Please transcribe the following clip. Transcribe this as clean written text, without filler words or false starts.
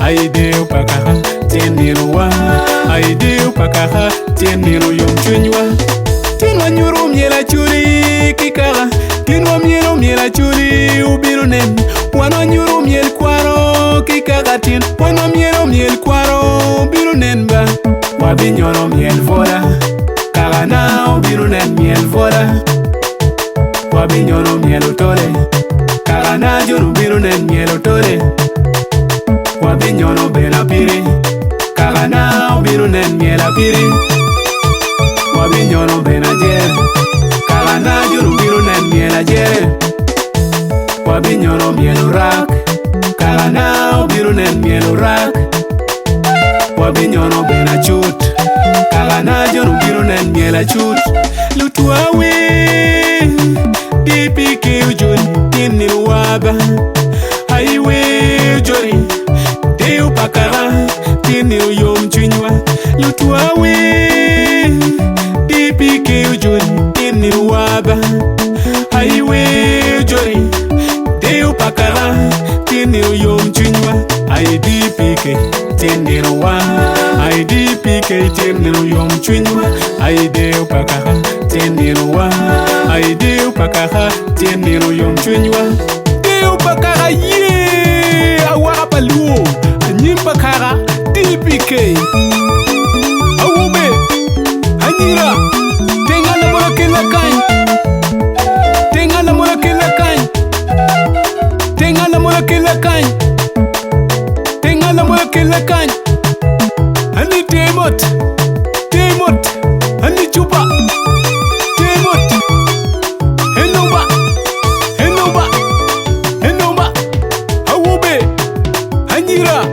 Aideu pakaha tieniro wa Aideu pakaha tieniro yom chunywa Tinwa nyuru miela churi kikara Tinwa miela churi ubiru nen Wano nyuru miel kwaro kikara tin Wano miel kwaro ubiru nen ba Wabi nyoro miel vola Karana ubiru nen miel vola Wabi nyoro miel utole Karana juru ubiru nen miel utole Wabi nyoro bela piri Karana ubiru nen miel apiri Wabi nyoro bena jere Karana juru ubiru nen miel ajere Wabi nyoro miel urak Karana ubiru nen miel urak Wabi nyoro bena chut Karana juru ubiru nen miel achut Lutuawe Dipike ujuni Tini waba Haiwe ujori Deu pakara Tini uyom chunywa Lutuawe Dipike ujuni Tini waba Haiwe ujori Deu pakara Tini uyom chunywa Aidipike Tini wa Aidipike Tini uyom chunywa Aideu pakara Tini wa Aideu pakara Tini uyom chunywa Deu pakara ye Awara paluo Anyim pakara Dipike Awube Anyira Tenga na mola kila kany Tenga na mola kila kany Tenga na mola kila kany Tenga na mola kila kany Ani temot Temot Ani chupa Temot Henoma Henoma Henoma Awube Anyira